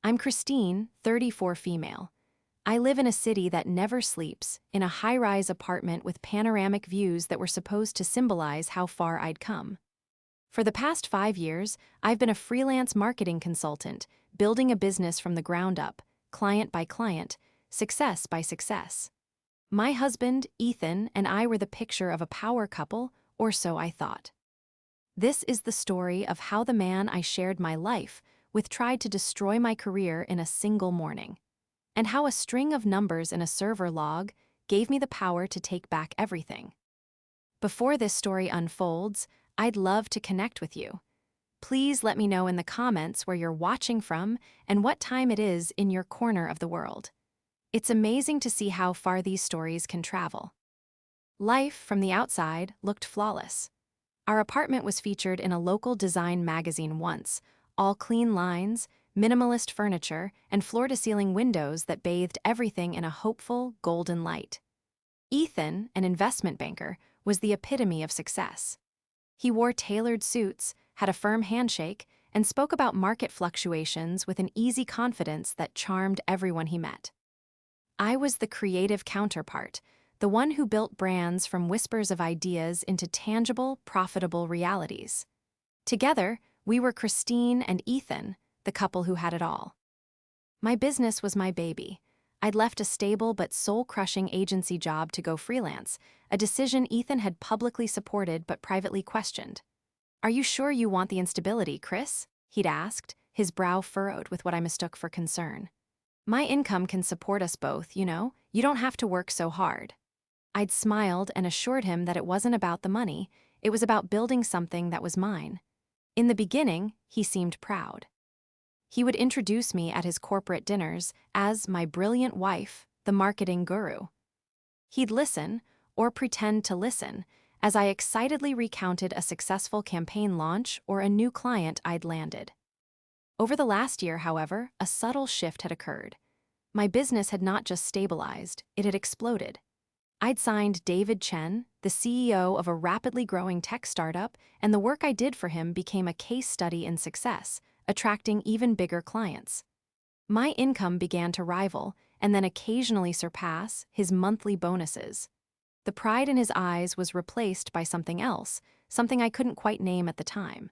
I'm Christine, 34 female. I live in a city that never sleeps, in a high-rise apartment with panoramic views that were supposed to symbolize how far I'd come. For the past 5 years, I've been a freelance marketing consultant, building a business from the ground up, client by client, success by success. My husband, Ethan, and I were the picture of a power couple, or so I thought. This is the story of how the man I shared my life with tried to destroy my career in a single morning, and how a string of numbers in a server log gave me the power to take back everything. Before this story unfolds, I'd love to connect with you. Please let me know in the comments where you're watching from and what time it is in your corner of the world. It's amazing to see how far these stories can travel. Life from the outside looked flawless. Our apartment was featured in a local design magazine once, all clean lines, minimalist furniture, and floor-to-ceiling windows that bathed everything in a hopeful, golden light. Ethan, an investment banker, was the epitome of success. He wore tailored suits, had a firm handshake, and spoke about market fluctuations with an easy confidence that charmed everyone he met. I was the creative counterpart, the one who built brands from whispers of ideas into tangible, profitable realities. Together, we were Christine and Ethan, the couple who had it all. My business was my baby. I'd left a stable but soul-crushing agency job to go freelance, a decision Ethan had publicly supported but privately questioned. "Are you sure you want the instability, Chris?" he'd asked, his brow furrowed with what I mistook for concern. "My income can support us both, you know. You don't have to work so hard." I'd smiled and assured him that it wasn't about the money, it was about building something that was mine. In the beginning, he seemed proud. He would introduce me at his corporate dinners as my brilliant wife, the marketing guru. He'd listen, or pretend to listen, as I excitedly recounted a successful campaign launch or a new client I'd landed. Over the last year, however, a subtle shift had occurred. My business had not just stabilized, it had exploded. I'd signed David Chen, the CEO of a rapidly growing tech startup, and the work I did for him became a case study in success, attracting even bigger clients. My income began to rival, and then occasionally surpass, his monthly bonuses. The pride in his eyes was replaced by something else, something I couldn't quite name at the time.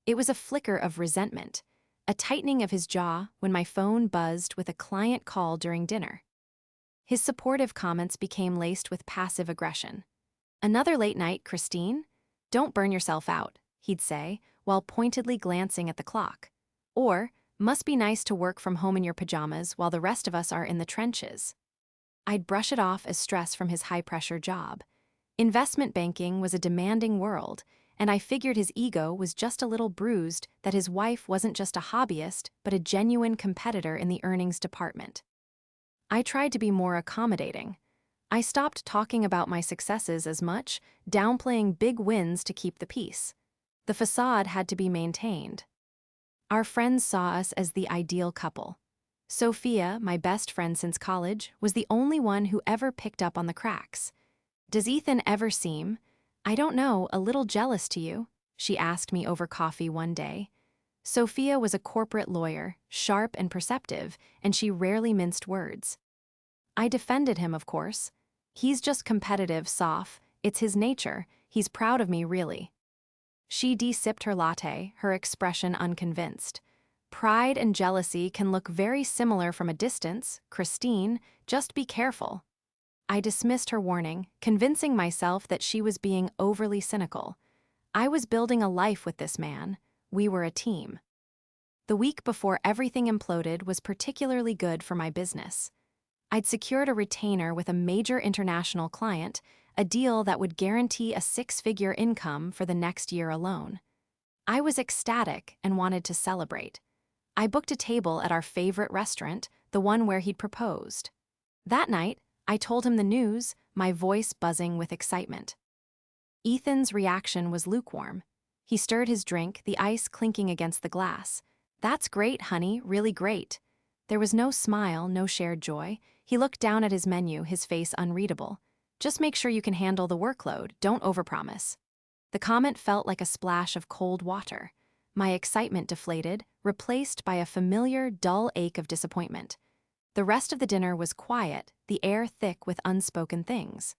It was a flicker of resentment, a tightening of his jaw when my phone buzzed with a client call during dinner. His supportive comments became laced with passive aggression. "Another late night, Christine? Don't burn yourself out," he'd say, while pointedly glancing at the clock. Or, "Must be nice to work from home in your pajamas while the rest of us are in the trenches." I'd brush it off as stress from his high-pressure job. Investment banking was a demanding world, and I figured his ego was just a little bruised that his wife wasn't just a hobbyist but a genuine competitor in the earnings department. I tried to be more accommodating. I stopped talking about my successes as much, downplaying big wins to keep the peace. The facade had to be maintained. Our friends saw us as the ideal couple. Sophia, my best friend since college, was the only one who ever picked up on the cracks. "Does Ethan ever seem, I don't know, a little jealous to you?" she asked me over coffee one day. Sophia was a corporate lawyer, sharp and perceptive, and she rarely minced words. I defended him, of course. "He's just competitive, Soph. It's his nature. He's proud of me, really." She de-sipped her latte, her expression unconvinced. "Pride and jealousy can look very similar from a distance, Christine. Just be careful." I dismissed her warning, convincing myself that she was being overly cynical. I was building a life with this man. We were a team. The week before everything imploded was particularly good for my business. I'd secured a retainer with a major international client, a deal that would guarantee a six-figure income for the next year alone. I was ecstatic and wanted to celebrate. I booked a table at our favorite restaurant, the one where he'd proposed. That night, I told him the news, my voice buzzing with excitement. Ethan's reaction was lukewarm. He stirred his drink, the ice clinking against the glass. "That's great, honey, really great." There was no smile, no shared joy. He looked down at his menu, his face unreadable. "Just make sure you can handle the workload, don't overpromise." The comment felt like a splash of cold water. My excitement deflated, replaced by a familiar, dull ache of disappointment. The rest of the dinner was quiet, the air thick with unspoken things.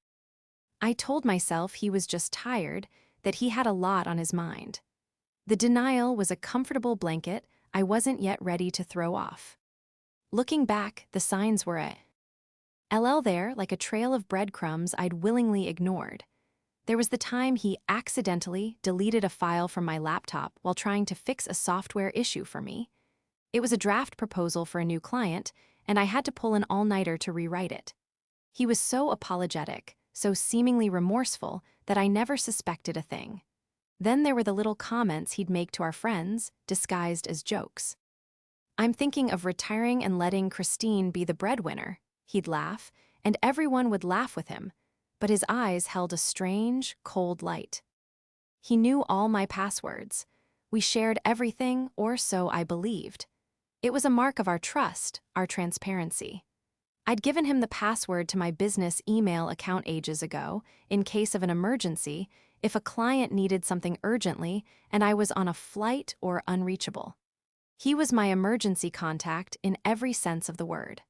I told myself he was just tired, that he had a lot on his mind. The denial was a comfortable blanket I wasn't yet ready to throw off. Looking back, the signs were LL there like a trail of breadcrumbs I'd willingly ignored. There was the time he accidentally deleted a file from my laptop while trying to fix a software issue for me. It was a draft proposal for a new client, and I had to pull an all-nighter to rewrite it. He was so apologetic, so seemingly remorseful, that I never suspected a thing. Then there were the little comments he'd make to our friends, disguised as jokes. "I'm thinking of retiring and letting Christine be the breadwinner," he'd laugh, and everyone would laugh with him, but his eyes held a strange, cold light. He knew all my passwords. We shared everything, or so I believed. It was a mark of our trust, our transparency. I'd given him the password to my business email account ages ago, in case of an emergency, if a client needed something urgently and I was on a flight or unreachable. He was my emergency contact in every sense of the word.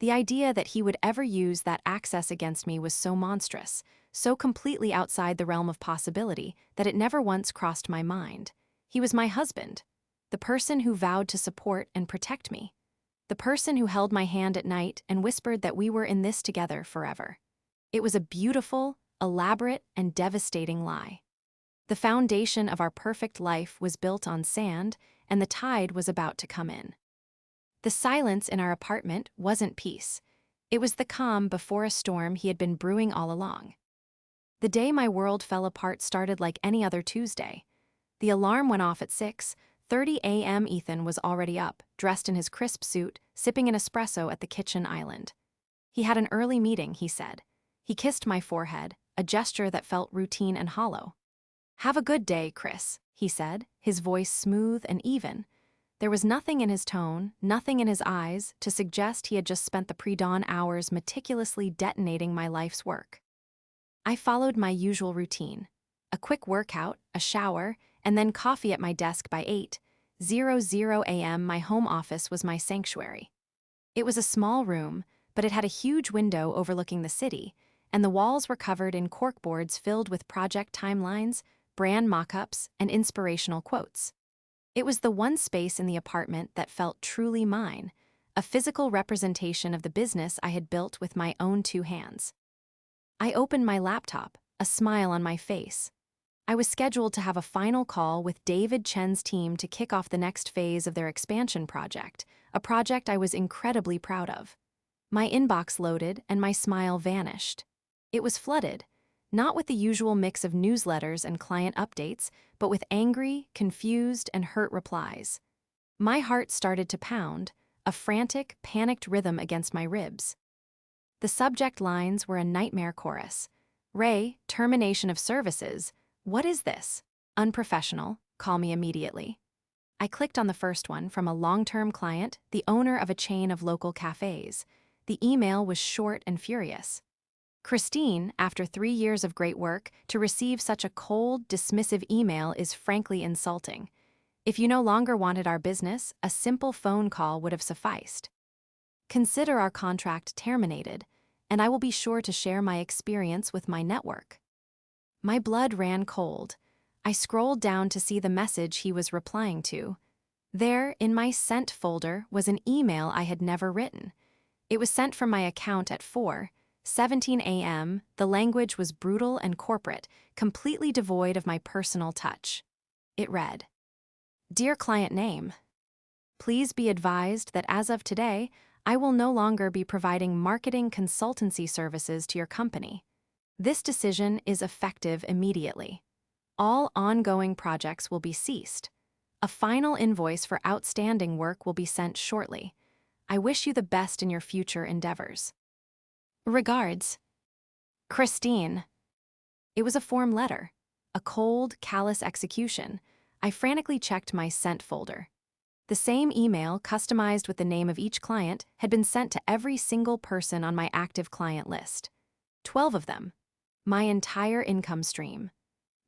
The idea that he would ever use that access against me was so monstrous, so completely outside the realm of possibility, that it never once crossed my mind. He was my husband, the person who vowed to support and protect me, the person who held my hand at night and whispered that we were in this together forever. It was a beautiful, elaborate, and devastating lie. The foundation of our perfect life was built on sand, and the tide was about to come in. The silence in our apartment wasn't peace. It was the calm before a storm he had been brewing all along. The day my world fell apart started like any other Tuesday. The alarm went off at 6:30 a.m. Ethan was already up, dressed in his crisp suit, sipping an espresso at the kitchen island. He had an early meeting, he said. He kissed my forehead, a gesture that felt routine and hollow. "Have a good day, Chris," he said, his voice smooth and even. There was nothing in his tone, nothing in his eyes, to suggest he had just spent the pre-dawn hours meticulously detonating my life's work. I followed my usual routine. A quick workout, a shower, and then coffee at my desk by 8:00 a.m. My home office was my sanctuary. It was a small room, but it had a huge window overlooking the city, and the walls were covered in corkboards filled with project timelines, brand mock-ups, and inspirational quotes. It was the one space in the apartment that felt truly mine, a physical representation of the business I had built with my own two hands. I opened my laptop, a smile on my face. I was scheduled to have a final call with David Chen's team to kick off the next phase of their expansion project, a project I was incredibly proud of. My inbox loaded and my smile vanished. It was flooded, not with the usual mix of newsletters and client updates, but with angry, confused, and hurt replies. My heart started to pound, a frantic, panicked rhythm against my ribs. The subject lines were a nightmare chorus. "Ray, termination of services. What is this? Unprofessional. Call me immediately." I clicked on the first one from a long-term client, the owner of a chain of local cafes. The email was short and furious. "Christine, after 3 years of great work, to receive such a cold, dismissive email is frankly insulting. If you no longer wanted our business, a simple phone call would have sufficed. Consider our contract terminated, and I will be sure to share my experience with my network." My blood ran cold. I scrolled down to see the message he was replying to. There, in my sent folder, was an email I had never written. It was sent from my account at 4:17 a.m. The language was brutal and corporate, completely devoid of my personal touch. It read, "Dear client name, please be advised that as of today, I will no longer be providing marketing consultancy services to your company. This decision is effective immediately. All ongoing projects will be ceased. A final invoice for outstanding work will be sent shortly. I wish you the best in your future endeavors. Regards, Christine." It was a form letter, a cold, callous execution. I frantically checked my sent folder. The same email, customized with the name of each client, had been sent to every single person on my active client list. 12 of them. My entire income stream.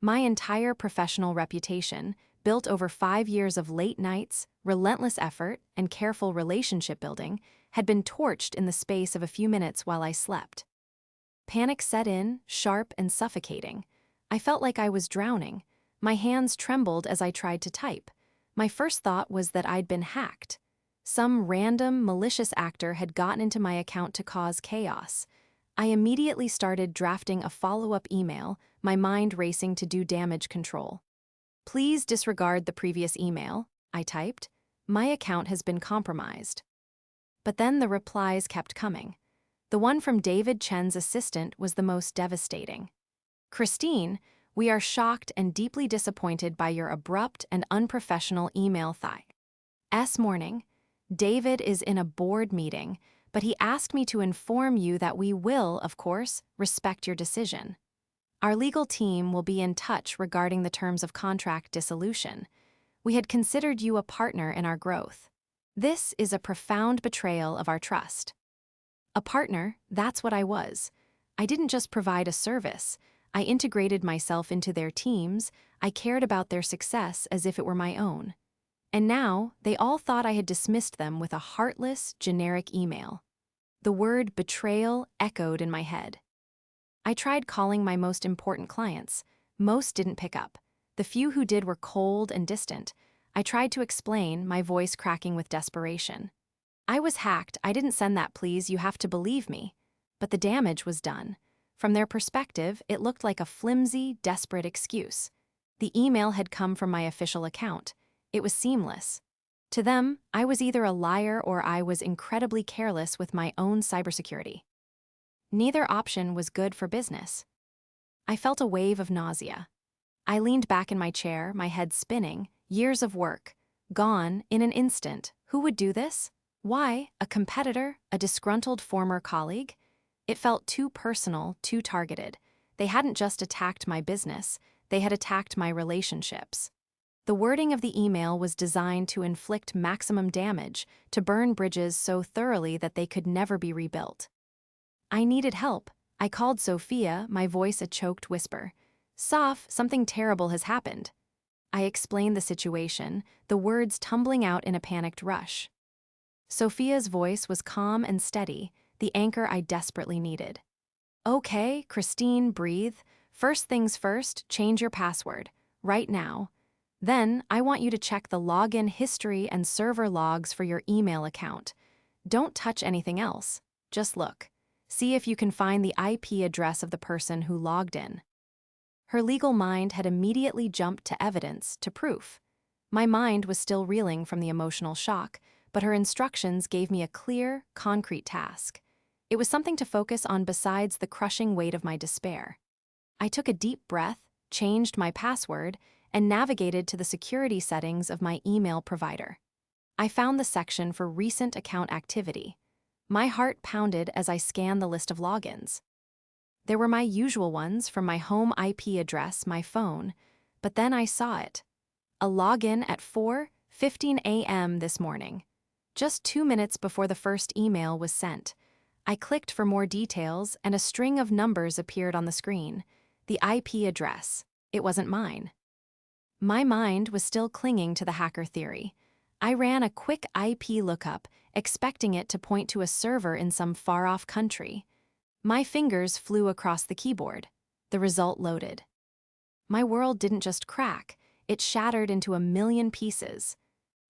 My entire professional reputation, built over 5 years of late nights, relentless effort, and careful relationship building, had been torched in the space of a few minutes while I slept. Panic set in, sharp and suffocating. I felt like I was drowning. My hands trembled as I tried to type. My first thought was that I'd been hacked. Some random, malicious actor had gotten into my account to cause chaos. I immediately started drafting a follow-up email, my mind racing to do damage control. "Please disregard the previous email," I typed. "My account has been compromised." But then the replies kept coming. The one from David Chen's assistant was the most devastating. "Christine, we are shocked and deeply disappointed by your abrupt and unprofessional email morning. David is in a board meeting, but he asked me to inform you that we will, of course, respect your decision. Our legal team will be in touch regarding the terms of contract dissolution. We had considered you a partner in our growth. This is a profound betrayal of our trust." A partner, that's what I was. I didn't just provide a service. I integrated myself into their teams. I cared about their success as if it were my own. And now, they all thought I had dismissed them with a heartless, generic email. The word betrayal echoed in my head. I tried calling my most important clients. Most didn't pick up. The few who did were cold and distant. I tried to explain, my voice cracking with desperation. "I was hacked. I didn't send that, please. You have to believe me." But the damage was done. From their perspective, it looked like a flimsy, desperate excuse. The email had come from my official account. It was seamless. To them, I was either a liar or I was incredibly careless with my own cybersecurity. Neither option was good for business. I felt a wave of nausea. I leaned back in my chair, my head spinning. Years of work, gone in an instant. Who would do this? Why? A competitor? A disgruntled former colleague? It felt too personal, too targeted. They hadn't just attacked my business, they had attacked my relationships. The wording of the email was designed to inflict maximum damage, to burn bridges so thoroughly that they could never be rebuilt. I needed help. I called Sophia, my voice a choked whisper. "Soph, something terrible has happened." I explained the situation, the words tumbling out in a panicked rush. Sophia's voice was calm and steady, the anchor I desperately needed. "Okay, Christine, breathe. First things first, change your password. Right now. Then, I want you to check the login history and server logs for your email account. Don't touch anything else. Just look. See if you can find the IP address of the person who logged in." Her legal mind had immediately jumped to evidence, to proof. My mind was still reeling from the emotional shock, but her instructions gave me a clear, concrete task. It was something to focus on besides the crushing weight of my despair. I took a deep breath, changed my password, and navigated to the security settings of my email provider. I found the section for recent account activity. My heart pounded as I scanned the list of logins. There were my usual ones from my home IP address, my phone, but then I saw it. A login at 4:15 a.m. this morning. Just 2 minutes before the first email was sent. I clicked for more details and a string of numbers appeared on the screen. The IP address. It wasn't mine. My mind was still clinging to the hacker theory. I ran a quick IP lookup, expecting it to point to a server in some far-off country. My fingers flew across the keyboard. The result loaded. My world didn't just crack, it shattered into a million pieces.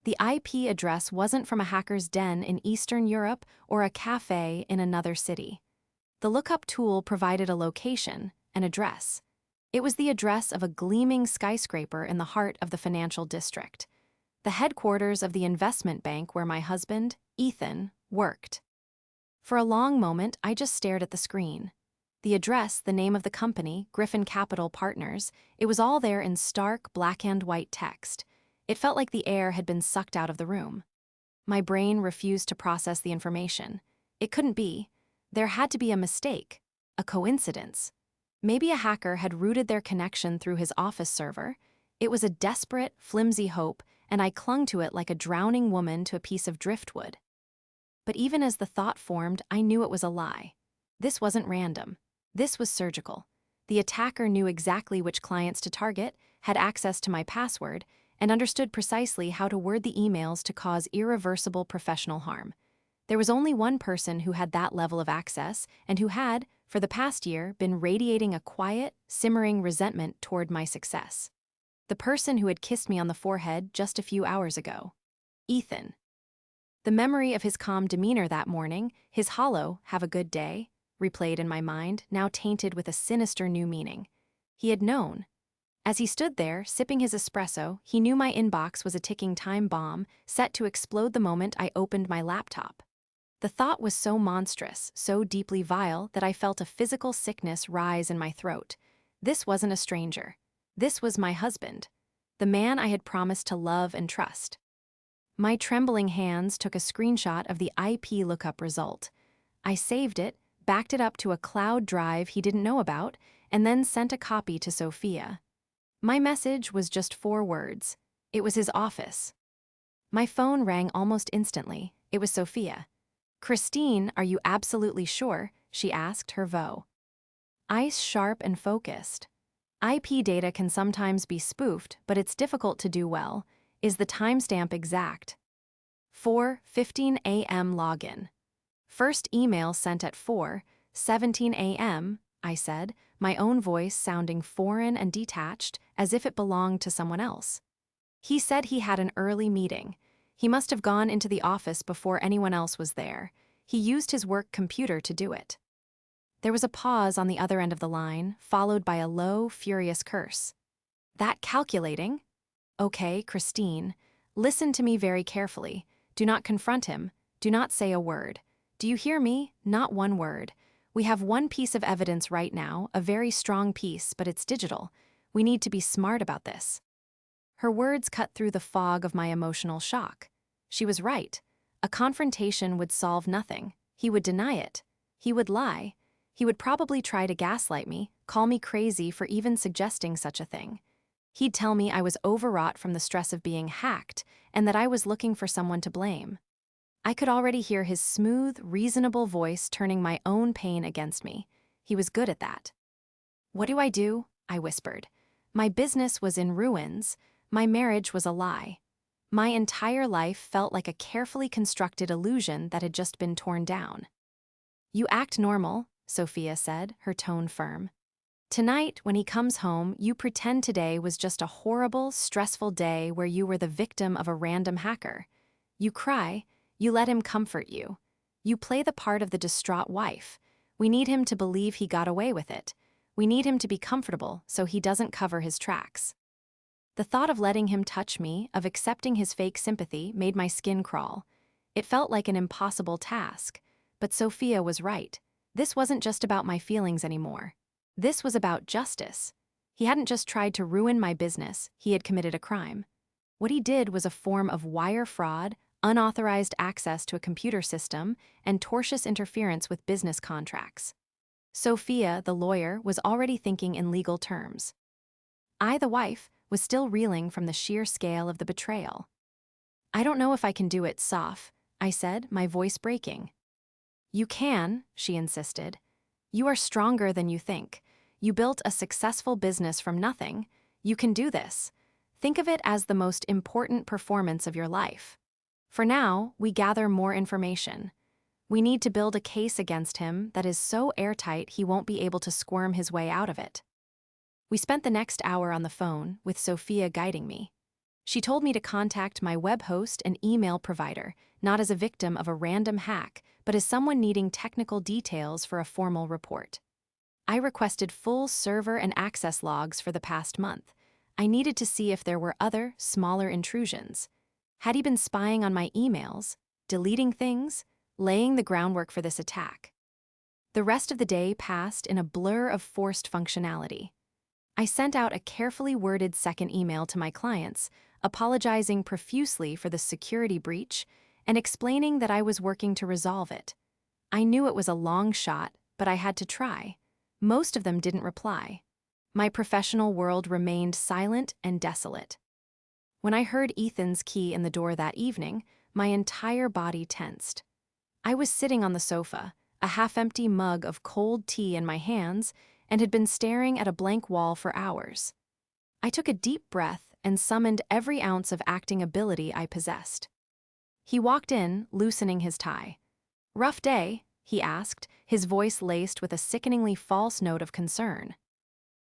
The IP address wasn't from a hacker's den in Eastern Europe or a cafe in another city. The lookup tool provided a location, an address. It was the address of a gleaming skyscraper in the heart of the financial district, the headquarters of the investment bank where my husband, Ethan, worked. For a long moment, I just stared at the screen. The address, the name of the company, Griffin Capital Partners, it was all there in stark black and white text. It felt like the air had been sucked out of the room. My brain refused to process the information. It couldn't be. There had to be a mistake, a coincidence. Maybe a hacker had routed their connection through his office server. It was a desperate, flimsy hope, and I clung to it like a drowning woman to a piece of driftwood. But even as the thought formed, I knew it was a lie. This wasn't random. This was surgical. The attacker knew exactly which clients to target, had access to my password, and understood precisely how to word the emails to cause irreversible professional harm. There was only one person who had that level of access and who had, for the past year, been radiating a quiet, simmering resentment toward my success. The person who had kissed me on the forehead just a few hours ago. Ethan. The memory of his calm demeanor that morning, his hollow, "have a good day," replayed in my mind, now tainted with a sinister new meaning. He had known. As he stood there, sipping his espresso, he knew my inbox was a ticking time bomb, set to explode the moment I opened my laptop. The thought was so monstrous, so deeply vile, that I felt a physical sickness rise in my throat. This wasn't a stranger. This was my husband, the man I had promised to love and trust. My trembling hands took a screenshot of the IP lookup result. I saved it, backed it up to a cloud drive he didn't know about, and then sent a copy to Sophia. My message was just 4 words. It was his office. My phone rang almost instantly. It was Sophia. "Christine, are you absolutely sure?" she asked, her voix. Ice sharp and focused. IP data can sometimes be spoofed, but it's difficult to do well. Is the timestamp exact? 4:15 a.m. login. First email sent at 4:17 a.m., I said, my own voice sounding foreign and detached, as if it belonged to someone else. He said he had an early meeting. He must have gone into the office before anyone else was there. He used his work computer to do it. There was a pause on the other end of the line, followed by a low, furious curse. "That calculating?" "Okay, Christine. Listen to me very carefully. Do not confront him. Do not say a word. Do you hear me? Not one word. We have one piece of evidence right now, a very strong piece, but it's digital. We need to be smart about this." Her words cut through the fog of my emotional shock. She was right. A confrontation would solve nothing. He would deny it. He would lie. He would probably try to gaslight me, call me crazy for even suggesting such a thing. He'd tell me I was overwrought from the stress of being hacked and that I was looking for someone to blame. I could already hear his smooth, reasonable voice turning my own pain against me. He was good at that. "What do I do?" I whispered. My business was in ruins. My marriage was a lie. My entire life felt like a carefully constructed illusion that had just been torn down. "You act normal," Sophia said, her tone firm. "Tonight, when he comes home, you pretend today was just a horrible, stressful day where you were the victim of a random hacker. You cry. You let him comfort you. You play the part of the distraught wife. We need him to believe he got away with it. We need him to be comfortable so he doesn't cover his tracks." The thought of letting him touch me, of accepting his fake sympathy, made my skin crawl. It felt like an impossible task. But Sophia was right. This wasn't just about my feelings anymore. This was about justice. He hadn't just tried to ruin my business, he had committed a crime. What he did was a form of wire fraud, unauthorized access to a computer system, and tortious interference with business contracts. Sophia, the lawyer, was already thinking in legal terms. I, the wife, was still reeling from the sheer scale of the betrayal. "I don't know if I can do it, Soph," I said, my voice breaking. "You can," she insisted. "You are stronger than you think. You built a successful business from nothing. You can do this. Think of it as the most important performance of your life. For now, we gather more information. We need to build a case against him that is so airtight he won't be able to squirm his way out of it." We spent the next hour on the phone, with Sophia guiding me. She told me to contact my web host and email provider, not as a victim of a random hack, but as someone needing technical details for a formal report. I requested full server and access logs for the past month. I needed to see if there were other, smaller intrusions. Had he been spying on my emails, deleting things, laying the groundwork for this attack? The rest of the day passed in a blur of forced functionality. I sent out a carefully worded second email to my clients, apologizing profusely for the security breach and explaining that I was working to resolve it. I knew it was a long shot, but I had to try. Most of them didn't reply. My professional world remained silent and desolate. When I heard Ethan's key in the door that evening, my entire body tensed. I was sitting on the sofa, a half-empty mug of cold tea in my hands, and had been staring at a blank wall for hours. I took a deep breath and summoned every ounce of acting ability I possessed. He walked in, loosening his tie. "Rough day?" he asked, his voice laced with a sickeningly false note of concern.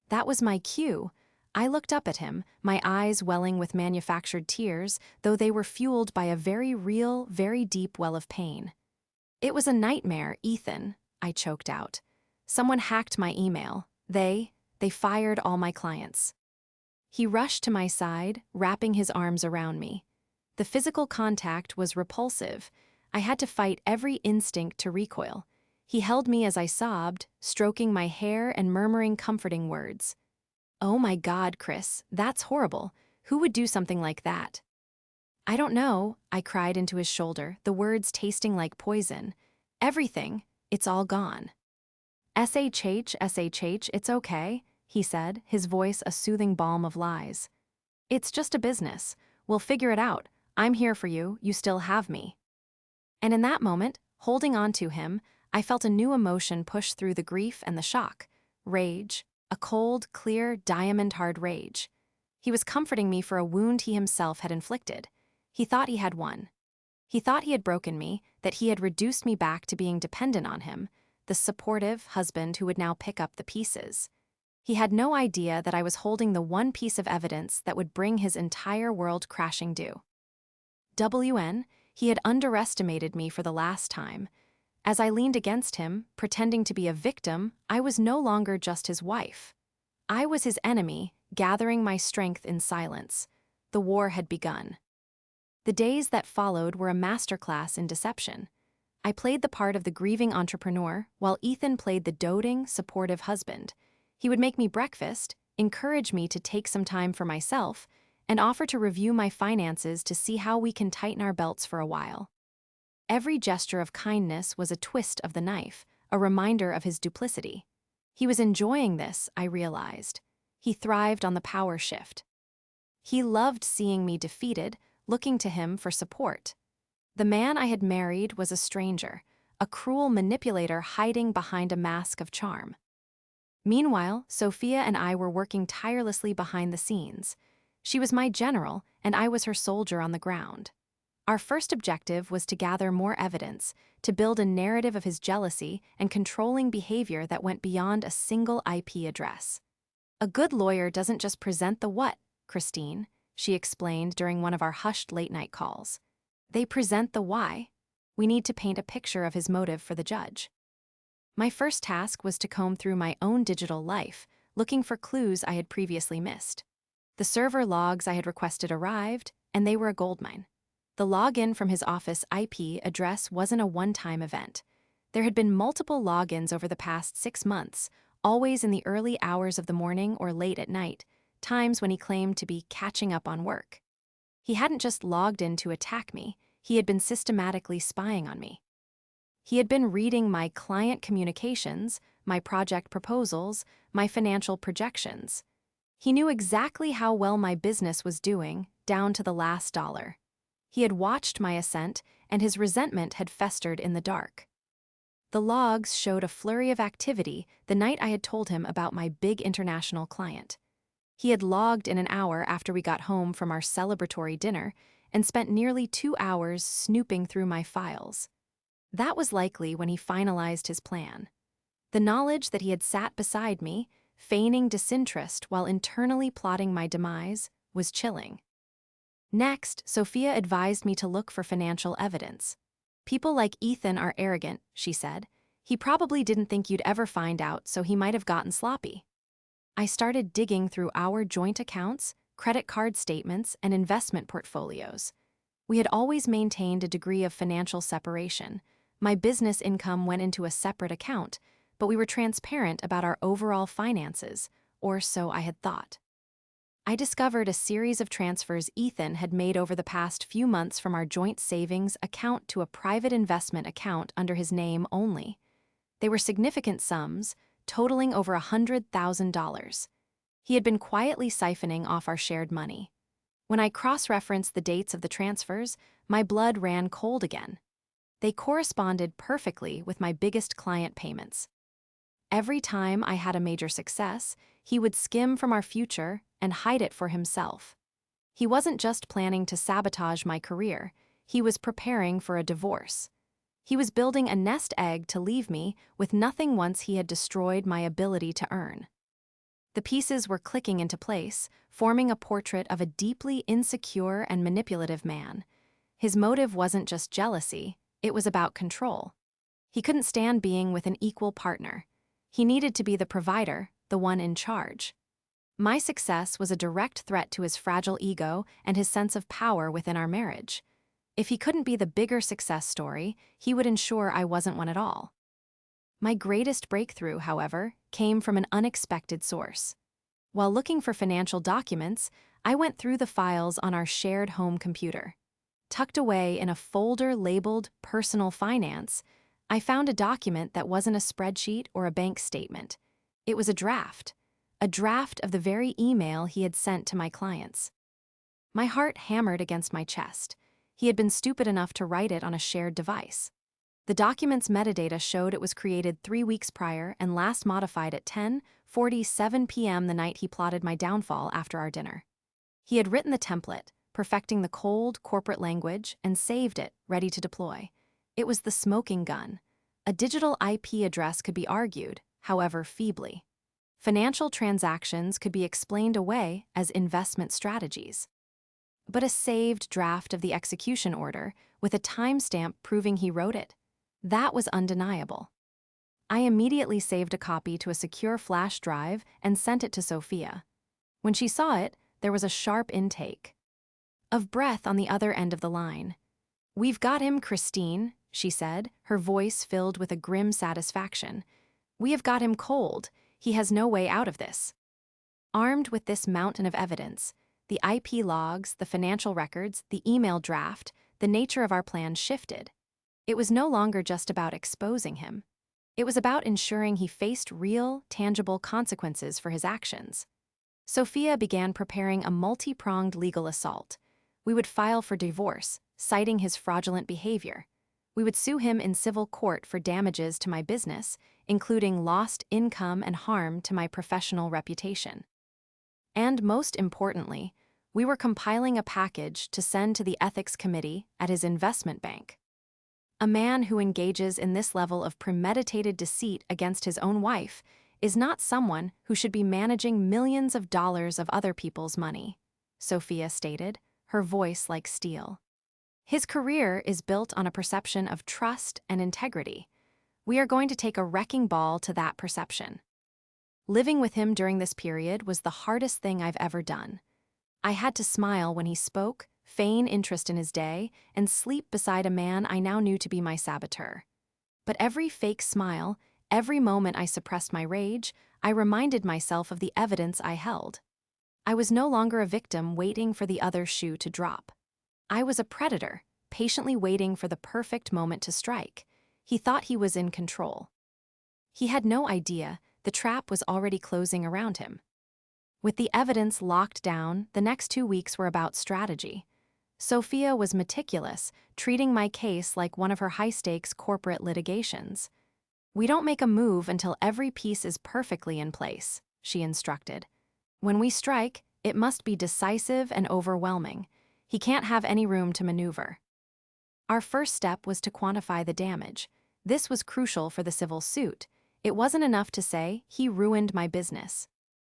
That was my cue. I looked up at him, my eyes welling with manufactured tears, though they were fueled by a very real, very deep well of pain. "It was a nightmare, Ethan," I choked out. "Someone hacked my email. They fired all my clients." He rushed to my side, wrapping his arms around me. The physical contact was repulsive. I had to fight every instinct to recoil. He held me as I sobbed, stroking my hair and murmuring comforting words. "Oh my God, Chris, that's horrible. Who would do something like that?" "I don't know," I cried into his shoulder, the words tasting like poison. "Everything, it's all gone." SHH, it's okay," he said, his voice a soothing balm of lies. "It's just a business. We'll figure it out. I'm here for you, you still have me." And in that moment, holding on to him, I felt a new emotion push through the grief and the shock. Rage. A cold, clear, diamond-hard rage. He was comforting me for a wound he himself had inflicted. He thought he had won. He thought he had broken me, that he had reduced me back to being dependent on him, the supportive husband who would now pick up the pieces. He had no idea that I was holding the one piece of evidence that would bring his entire world crashing due. He had underestimated me for the last time. As I leaned against him, pretending to be a victim, I was no longer just his wife. I was his enemy, gathering my strength in silence. The war had begun. The days that followed were a masterclass in deception. I played the part of the grieving entrepreneur, while Ethan played the doting, supportive husband. He would make me breakfast, encourage me to take some time for myself, and offer to review my finances to see how we can tighten our belts for a while. Every gesture of kindness was a twist of the knife, a reminder of his duplicity. He was enjoying this, I realized. He thrived on the power shift. He loved seeing me defeated, looking to him for support. The man I had married was a stranger, a cruel manipulator hiding behind a mask of charm. Meanwhile, Sophia and I were working tirelessly behind the scenes. She was my general, and I was her soldier on the ground. Our first objective was to gather more evidence, to build a narrative of his jealousy and controlling behavior that went beyond a single IP address. "A good lawyer doesn't just present the what, Christine," she explained during one of our hushed late-night calls. "They present the why. We need to paint a picture of his motive for the judge." My first task was to comb through my own digital life, looking for clues I had previously missed. The server logs I had requested arrived, and they were a goldmine. The login from his office IP address wasn't a one-time event. There had been multiple logins over the past 6 months, always in the early hours of the morning or late at night, times when he claimed to be catching up on work. He hadn't just logged in to attack me, he had been systematically spying on me. He had been reading my client communications, my project proposals, my financial projections. He knew exactly how well my business was doing, down to the last dollar. He had watched my ascent, and his resentment had festered in the dark. The logs showed a flurry of activity the night I had told him about my big international client. He had logged in an hour after we got home from our celebratory dinner and spent nearly 2 hours snooping through my files. That was likely when he finalized his plan. The knowledge that he had sat beside me, feigning disinterest while internally plotting my demise, was chilling. Next, Sophia advised me to look for financial evidence. "People like Ethan are arrogant," she said. "He probably didn't think you'd ever find out, so he might have gotten sloppy." I started digging through our joint accounts, credit card statements, and investment portfolios. We had always maintained a degree of financial separation. My business income went into a separate account, but we were transparent about our overall finances, or so I had thought. I discovered a series of transfers Ethan had made over the past few months from our joint savings account to a private investment account under his name only. They were significant sums, totaling over $100,000. He had been quietly siphoning off our shared money. When I cross-referenced the dates of the transfers, my blood ran cold again. They corresponded perfectly with my biggest client payments. Every time I had a major success, he would skim from our future and hide it for himself. He wasn't just planning to sabotage my career, he was preparing for a divorce. He was building a nest egg to leave me with nothing once he had destroyed my ability to earn. The pieces were clicking into place, forming a portrait of a deeply insecure and manipulative man. His motive wasn't just jealousy, it was about control. He couldn't stand being with an equal partner. He needed to be the provider, the one in charge. My success was a direct threat to his fragile ego and his sense of power within our marriage. If he couldn't be the bigger success story, he would ensure I wasn't one at all. My greatest breakthrough, however, came from an unexpected source. While looking for financial documents, I went through the files on our shared home computer. Tucked away in a folder labeled Personal Finance, I found a document that wasn't a spreadsheet or a bank statement. It was a draft of the very email he had sent to my clients. My heart hammered against my chest. He had been stupid enough to write it on a shared device. The document's metadata showed it was created 3 weeks prior and last modified at 10:47 p.m. the night he plotted my downfall after our dinner. He had written the template, perfecting the cold, corporate language, and saved it, ready to deploy. It was the smoking gun. A digital IP address could be argued, however feebly. Financial transactions could be explained away as investment strategies. But a saved draft of the execution order, with a timestamp proving he wrote it, that was undeniable. I immediately saved a copy to a secure flash drive and sent it to Sophia. When she saw it, there was a sharp intake of breath on the other end of the line. "We've got him, Christine," she said, her voice filled with a grim satisfaction. "We have got him cold. He has no way out of this." Armed with this mountain of evidence, the IP logs, the financial records, the email draft, the nature of our plan shifted. It was no longer just about exposing him. It was about ensuring he faced real, tangible consequences for his actions. Sophia began preparing a multi-pronged legal assault. We would file for divorce, citing his fraudulent behavior. We would sue him in civil court for damages to my business, including lost income and harm to my professional reputation. And most importantly, we were compiling a package to send to the ethics committee at his investment bank. A man who engages in this level of premeditated deceit against his own wife is not someone who should be managing millions of dollars of other people's money, Sophia stated, her voice like steel. His career is built on a perception of trust and integrity. We are going to take a wrecking ball to that perception. Living with him during this period was the hardest thing I've ever done. I had to smile when he spoke, feign interest in his day, and sleep beside a man I now knew to be my saboteur. But every fake smile, every moment I suppressed my rage, I reminded myself of the evidence I held. I was no longer a victim waiting for the other shoe to drop. I was a predator, patiently waiting for the perfect moment to strike. He thought he was in control. He had no idea the trap was already closing around him. With the evidence locked down, the next 2 weeks were about strategy. Sophia was meticulous, treating my case like one of her high-stakes corporate litigations. "We don't make a move until every piece is perfectly in place," she instructed. "When we strike, it must be decisive and overwhelming. He can't have any room to maneuver." Our first step was to quantify the damage. This was crucial for the civil suit. It wasn't enough to say, "He ruined my business."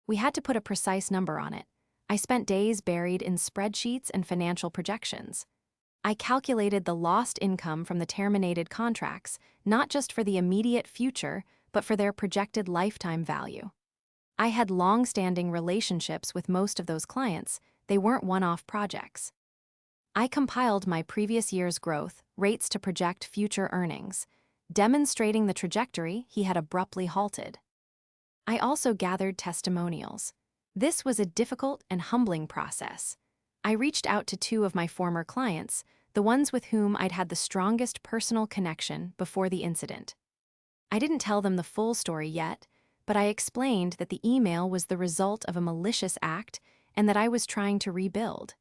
We had to put a precise number on it. I spent days buried in spreadsheets and financial projections. I calculated the lost income from the terminated contracts, not just for the immediate future, but for their projected lifetime value. I had long-standing relationships with most of those clients. They weren't one-off projects. I compiled my previous year's growth rates to project future earnings, demonstrating the trajectory he had abruptly halted. I also gathered testimonials. This was a difficult and humbling process. I reached out to 2 of my former clients, the ones with whom I'd had the strongest personal connection before the incident. I didn't tell them the full story yet, but I explained that the email was the result of a malicious act and that I was trying to rebuild.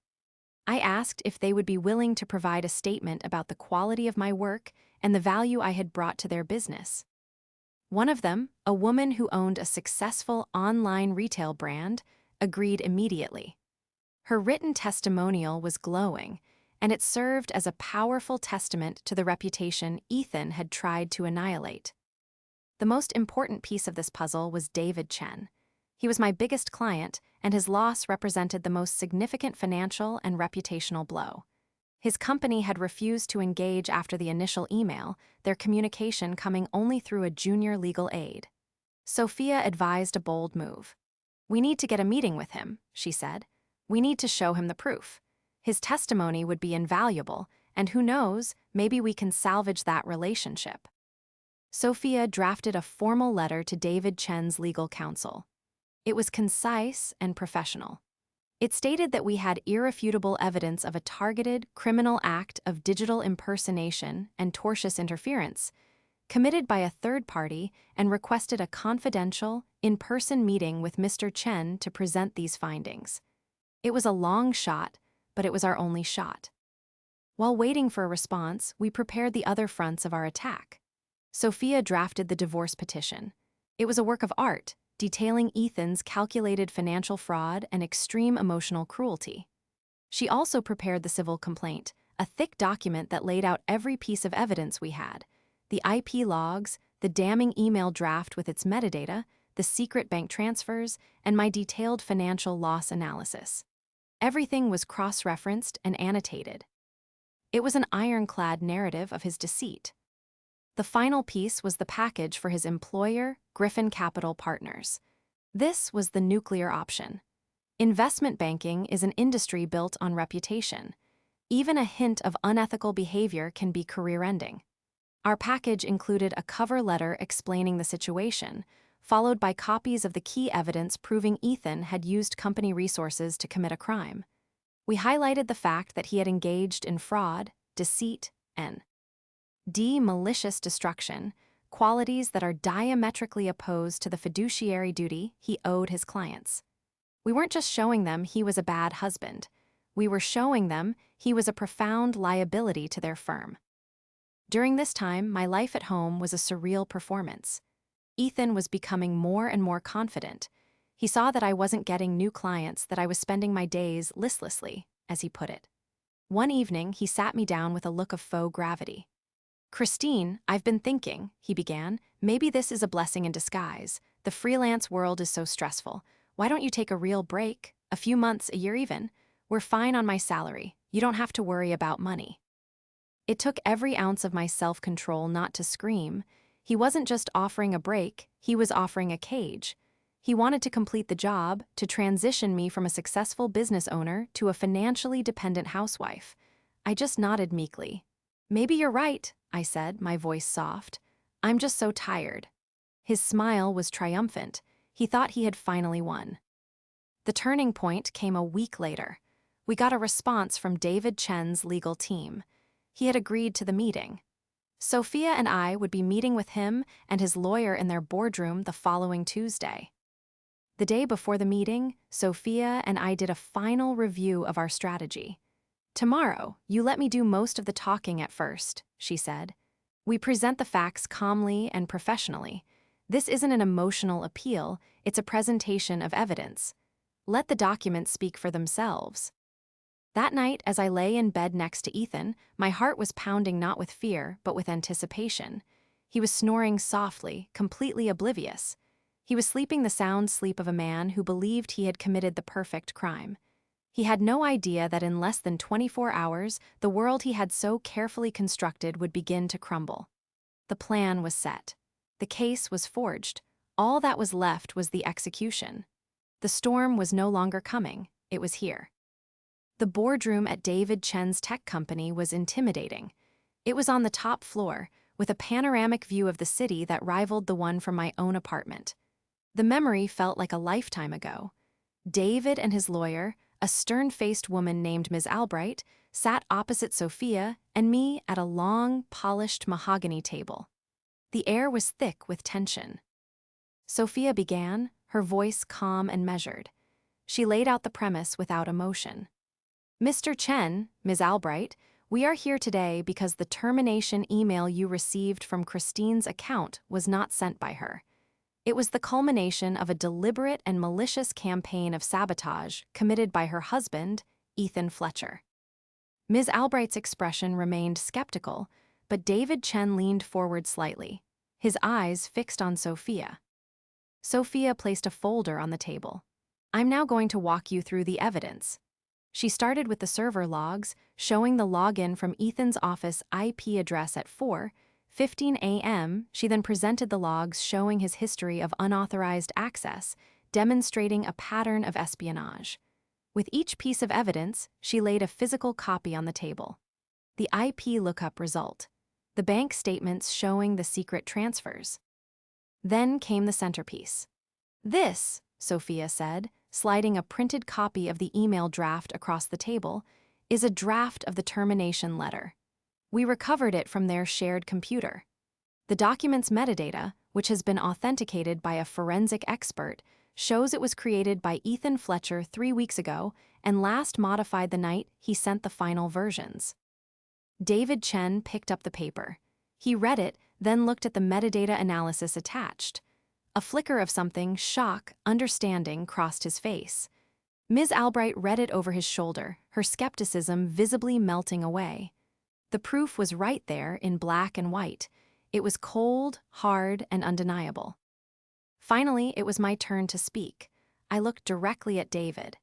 I asked if they would be willing to provide a statement about the quality of my work and the value I had brought to their business. One of them, a woman who owned a successful online retail brand, agreed immediately. Her written testimonial was glowing, and it served as a powerful testament to the reputation Ethan had tried to annihilate. The most important piece of this puzzle was David Chen. He was my biggest client, and his loss represented the most significant financial and reputational blow. His company had refused to engage after the initial email, their communication coming only through a junior legal aide. Sophia advised a bold move. "We need to get a meeting with him," she said. "We need to show him the proof. His testimony would be invaluable, and who knows, maybe we can salvage that relationship." Sophia drafted a formal letter to David Chen's legal counsel. It was concise and professional. It stated that we had irrefutable evidence of a targeted, criminal act of digital impersonation and tortious interference, committed by a third party, and requested a confidential, in-person meeting with Mr. Chen to present these findings. It was a long shot, but it was our only shot. While waiting for a response, we prepared the other fronts of our attack. Sophia drafted the divorce petition. It was a work of art, detailing Ethan's calculated financial fraud and extreme emotional cruelty. She also prepared the civil complaint, a thick document that laid out every piece of evidence we had: the IP logs, the damning email draft with its metadata, the secret bank transfers, and my detailed financial loss analysis. Everything was cross-referenced and annotated. It was an ironclad narrative of his deceit. The final piece was the package for his employer, Griffin Capital Partners. This was the nuclear option. Investment banking is an industry built on reputation. Even a hint of unethical behavior can be career-ending. Our package included a cover letter explaining the situation, followed by copies of the key evidence proving Ethan had used company resources to commit a crime. We highlighted the fact that he had engaged in fraud, deceit, and malicious destruction, qualities that are diametrically opposed to the fiduciary duty he owed his clients. We weren't just showing them he was a bad husband. We were showing them he was a profound liability to their firm. During this time, my life at home was a surreal performance. Ethan was becoming more and more confident. He saw that I wasn't getting new clients, that I was spending my days listlessly, as he put it. One evening, he sat me down with a look of faux gravity. "Christine, I've been thinking," he began, "maybe this is a blessing in disguise. The freelance world is so stressful. Why don't you take a real break? A few months, a year even? We're fine on my salary. You don't have to worry about money." It took every ounce of my self-control not to scream. He wasn't just offering a break, he was offering a cage. He wanted to complete the job, to transition me from a successful business owner to a financially dependent housewife. I just nodded meekly. "Maybe you're right," I said, my voice soft. "I'm just so tired." His smile was triumphant. He thought he had finally won. The turning point came a week later. We got a response from David Chen's legal team. He had agreed to the meeting. Sophia and I would be meeting with him and his lawyer in their boardroom the following Tuesday. The day before the meeting, Sophia and I did a final review of our strategy. "Tomorrow, you let me do most of the talking at first," she said. "We present the facts calmly and professionally. This isn't an emotional appeal, it's a presentation of evidence. Let the documents speak for themselves." That night, as I lay in bed next to Ethan, my heart was pounding not with fear, but with anticipation. He was snoring softly, completely oblivious. He was sleeping the sound sleep of a man who believed he had committed the perfect crime. He had no idea that in less than 24 hours, the world he had so carefully constructed would begin to crumble. The plan was set. The case was forged. All that was left was the execution. The storm was no longer coming, it was here. The boardroom at David Chen's tech company was intimidating. It was on the top floor, with a panoramic view of the city that rivaled the one from my own apartment. The memory felt like a lifetime ago. David and his lawyer, a stern-faced woman named Ms. Albright, sat opposite Sophia and me at a long, polished mahogany table. The air was thick with tension. Sophia began, her voice calm and measured. She laid out the premise without emotion. "Mr. Chen, Ms. Albright, we are here today because the termination email you received from Christine's account was not sent by her. It was the culmination of a deliberate and malicious campaign of sabotage committed by her husband, Ethan Fletcher. Ms. Albright's expression remained skeptical, but David Chen leaned forward slightly, his eyes fixed on Sophia. Sophia placed a folder on the table. "I'm now going to walk you through the evidence." She started with the server logs, showing the login from Ethan's office IP address at 4:15 a.m. She then presented the logs showing his history of unauthorized access, demonstrating a pattern of espionage. With each piece of evidence, she laid a physical copy on the table. The IP lookup result, the bank statements showing the secret transfers. Then came the centerpiece. "This," Sophia said, sliding a printed copy of the email draft across the table, "is a draft of the termination letter. We recovered it from their shared computer. The document's metadata, which has been authenticated by a forensic expert, shows it was created by Ethan Fletcher 3 weeks ago and last modified the night he sent the final versions." David Chen picked up the paper. He read it, then looked at the metadata analysis attached. A flicker of something, shock, understanding, crossed his face. Ms. Albright read it over his shoulder, her skepticism visibly melting away. The proof was right there in black and white. It was cold, hard, and undeniable. Finally, it was my turn to speak. I looked directly at David.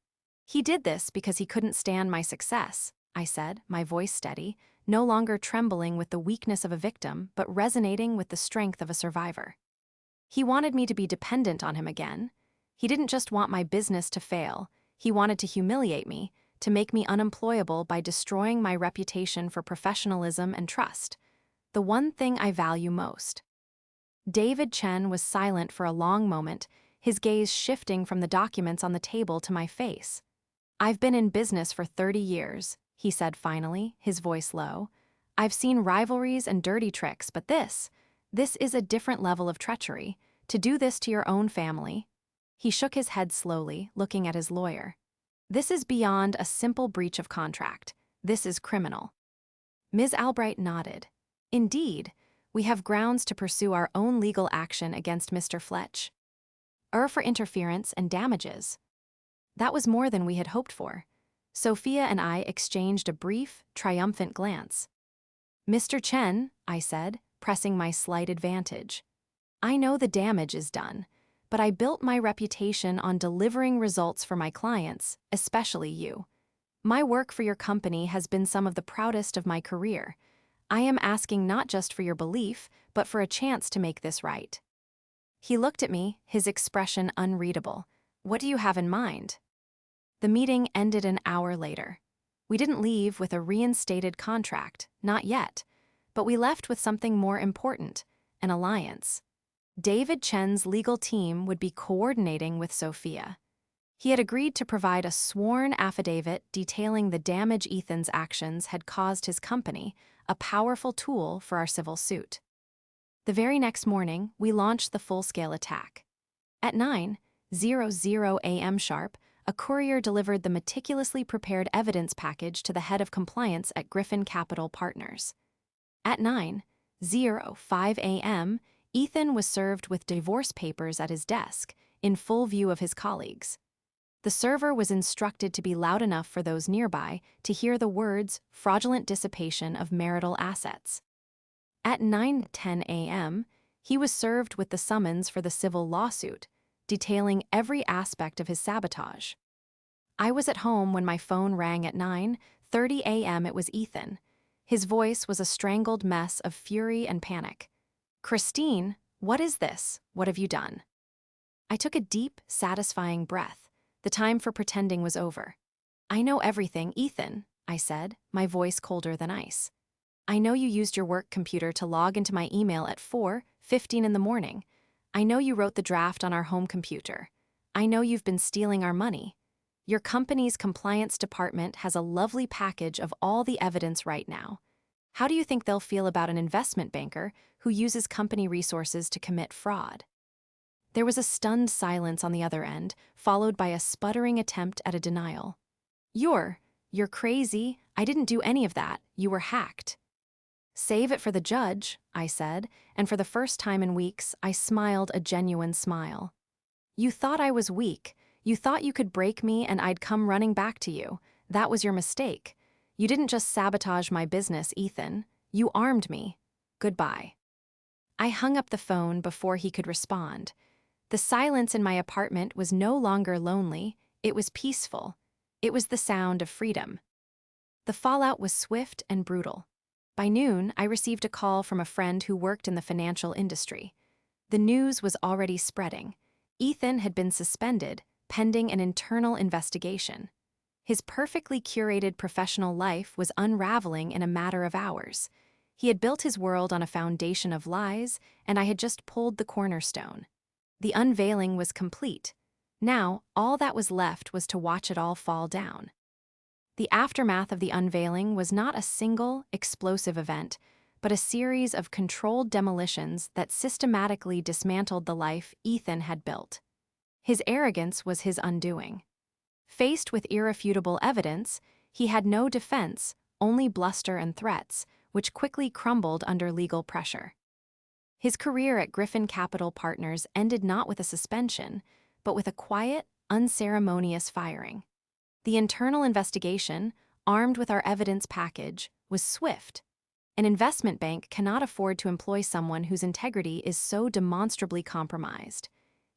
"He did this because he couldn't stand my success," I said, my voice steady, no longer trembling with the weakness of a victim, but resonating with the strength of a survivor. "He wanted me to be dependent on him again. He didn't just want my business to fail. He wanted to humiliate me, to make me unemployable by destroying my reputation for professionalism and trust, the one thing I value most." David Chen was silent for a long moment, his gaze shifting from the documents on the table to my face. "I've been in business for 30 years, he said finally, his voice low. "I've seen rivalries and dirty tricks, but this is a different level of treachery. To do this to your own family." He shook his head slowly, looking at his lawyer. "This is beyond a simple breach of contract. This is criminal." Ms. Albright nodded. "Indeed, we have grounds to pursue our own legal action against Mr. Fletch. For interference and damages." That was more than we had hoped for. Sophia and I exchanged a brief, triumphant glance. "Mr. Chen," I said, pressing my slight advantage, "I know the damage is done, but I built my reputation on delivering results for my clients, especially you. My work for your company has been some of the proudest of my career. I am asking not just for your belief, but for a chance to make this right." He looked at me, his expression unreadable. "What do you have in mind?" The meeting ended an hour later. We didn't leave with a reinstated contract, not yet, but we left with something more important, an alliance. David Chen's legal team would be coordinating with Sophia. He had agreed to provide a sworn affidavit detailing the damage Ethan's actions had caused his company, a powerful tool for our civil suit. The very next morning, we launched the full-scale attack. At 9:00 a.m. sharp, a courier delivered the meticulously prepared evidence package to the head of compliance at Griffin Capital Partners. At 9:05 a.m., Ethan was served with divorce papers at his desk, in full view of his colleagues. The server was instructed to be loud enough for those nearby to hear the words "fraudulent dissipation of marital assets." At 9:10 a.m., he was served with the summons for the civil lawsuit, detailing every aspect of his sabotage. I was at home when my phone rang at 9:30 a.m. It was Ethan. His voice was a strangled mess of fury and panic. "Christine, what is this? What have you done?" I took a deep, satisfying breath. The time for pretending was over. "I know everything, Ethan," I said, my voice colder than ice. "I know you used your work computer to log into my email at 4:15 in the morning. I know you wrote the draft on our home computer. I know you've been stealing our money. Your company's compliance department has a lovely package of all the evidence right now. How do you think they'll feel about an investment banker who uses company resources to commit fraud?" There was a stunned silence on the other end, followed by a sputtering attempt at a denial. You're crazy. I didn't do any of that. You were hacked." Save it for the judge, I said, and for the first time in weeks, I smiled a genuine smile. You thought I was weak. You thought you could break me and I'd come running back to you. That was your mistake. You didn't just sabotage my business, Ethan. You armed me. Goodbye. I hung up the phone before he could respond. The silence in my apartment was no longer lonely, it was peaceful. It was the sound of freedom. The fallout was swift and brutal. By noon, I received a call from a friend who worked in the financial industry. The news was already spreading. Ethan had been suspended, pending an internal investigation. His perfectly curated professional life was unraveling in a matter of hours. He had built his world on a foundation of lies, and I had just pulled the cornerstone. The unveiling was complete. Now, all that was left was to watch it all fall down. The aftermath of the unveiling was not a single, explosive event, but a series of controlled demolitions that systematically dismantled the life Ethan had built. His arrogance was his undoing. Faced with irrefutable evidence, he had no defense, only bluster and threats, which quickly crumbled under legal pressure. His career at Griffin Capital Partners ended not with a suspension, but with a quiet, unceremonious firing. The internal investigation, armed with our evidence package, was swift. An investment bank cannot afford to employ someone whose integrity is so demonstrably compromised.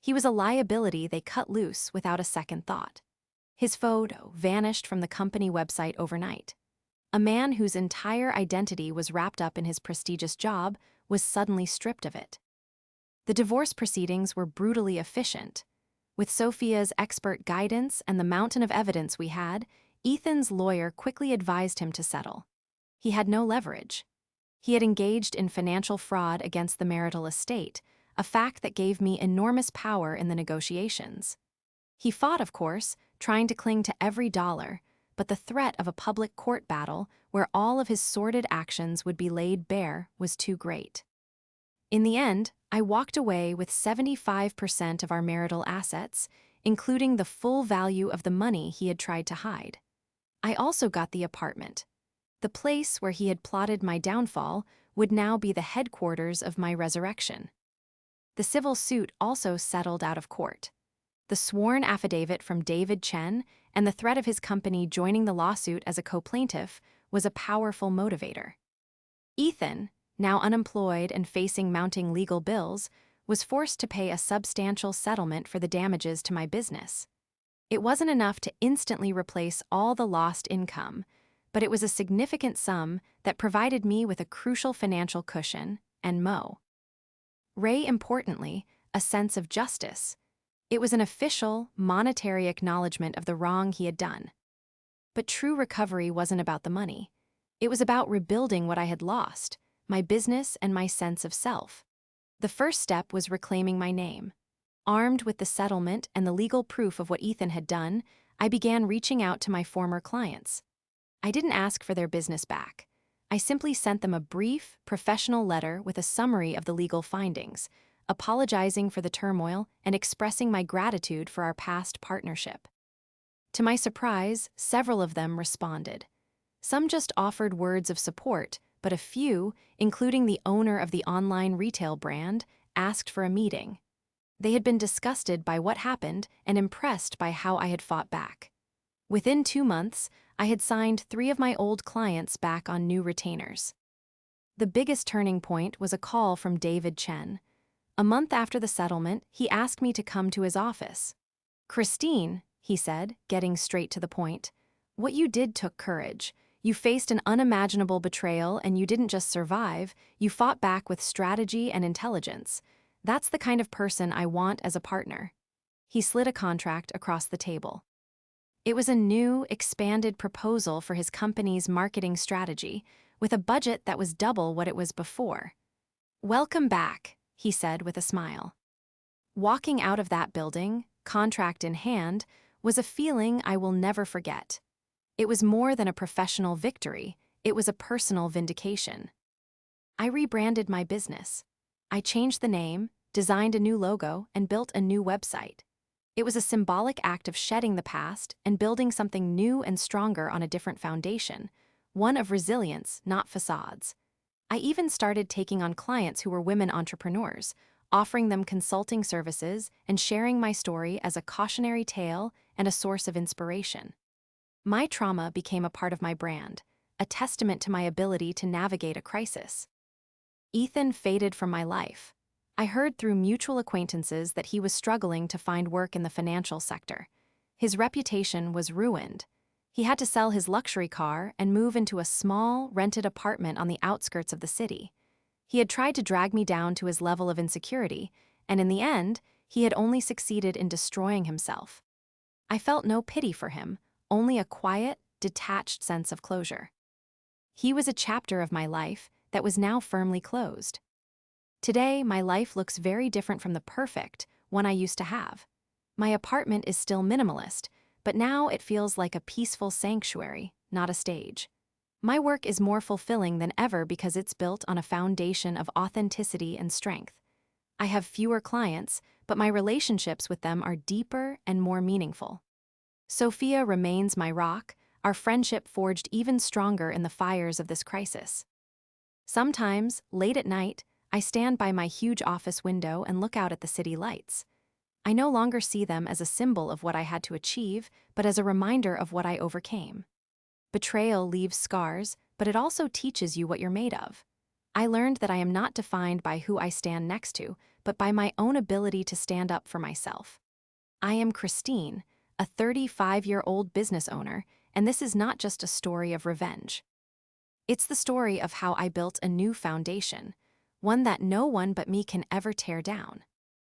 He was a liability they cut loose without a second thought. His photo vanished from the company website overnight. A man whose entire identity was wrapped up in his prestigious job was suddenly stripped of it. The divorce proceedings were brutally efficient. With Sophia's expert guidance and the mountain of evidence we had, Ethan's lawyer quickly advised him to settle. He had no leverage. He had engaged in financial fraud against the marital estate, a fact that gave me enormous power in the negotiations. He fought, of course, trying to cling to every dollar, but the threat of a public court battle where all of his sordid actions would be laid bare was too great. In the end, I walked away with 75% of our marital assets, including the full value of the money he had tried to hide. I also got the apartment. The place where he had plotted my downfall would now be the headquarters of my resurrection. The civil suit also settled out of court. The sworn affidavit from David Chen and the threat of his company joining the lawsuit as a co-plaintiff was a powerful motivator. Ethan, now unemployed and facing mounting legal bills, was forced to pay a substantial settlement for the damages to my business. It wasn't enough to instantly replace all the lost income, but it was a significant sum that provided me with a crucial financial cushion, and importantly, a sense of justice. It was an official, monetary acknowledgement of the wrong he had done. But true recovery wasn't about the money. It was about rebuilding what I had lost, my business and my sense of self. The first step was reclaiming my name. Armed with the settlement and the legal proof of what Ethan had done, I began reaching out to my former clients. I didn't ask for their business back. I simply sent them a brief, professional letter with a summary of the legal findings, apologizing for the turmoil and expressing my gratitude for our past partnership. To my surprise, several of them responded. Some just offered words of support, but a few, including the owner of the online retail brand, asked for a meeting. They had been disgusted by what happened and impressed by how I had fought back. Within 2 months, I had signed 3 of my old clients back on new retainers. The biggest turning point was a call from David Chen. A month after the settlement, he asked me to come to his office. "Christine," he said, getting straight to the point, "what you did took courage. You faced an unimaginable betrayal and you didn't just survive, you fought back with strategy and intelligence. That's the kind of person I want as a partner." He slid a contract across the table. It was a new, expanded proposal for his company's marketing strategy, with a budget that was double what it was before. "Welcome back," he said with a smile. Walking out of that building, contract in hand, was a feeling I will never forget. It was more than a professional victory, it was a personal vindication. I rebranded my business. I changed the name, designed a new logo, and built a new website. It was a symbolic act of shedding the past and building something new and stronger on a different foundation, one of resilience, not facades. I even started taking on clients who were women entrepreneurs, offering them consulting services and sharing my story as a cautionary tale and a source of inspiration. My trauma became a part of my brand, a testament to my ability to navigate a crisis. Ethan faded from my life. I heard through mutual acquaintances that he was struggling to find work in the financial sector. His reputation was ruined. He had to sell his luxury car and move into a small, rented apartment on the outskirts of the city. He had tried to drag me down to his level of insecurity, and in the end, he had only succeeded in destroying himself. I felt no pity for him, only a quiet, detached sense of closure. He was a chapter of my life that was now firmly closed. Today, my life looks very different from the perfect one I used to have. My apartment is still minimalist, but now it feels like a peaceful sanctuary, not a stage. My work is more fulfilling than ever because it's built on a foundation of authenticity and strength. I have fewer clients, but my relationships with them are deeper and more meaningful. Sophia remains my rock, our friendship forged even stronger in the fires of this crisis. Sometimes, late at night, I stand by my huge office window and look out at the city lights. I no longer see them as a symbol of what I had to achieve, but as a reminder of what I overcame. Betrayal leaves scars, but it also teaches you what you're made of. I learned that I am not defined by who I stand next to, but by my own ability to stand up for myself. I am Christine, a 35-year-old business owner, and this is not just a story of revenge. It's the story of how I built a new foundation, one that no one but me can ever tear down.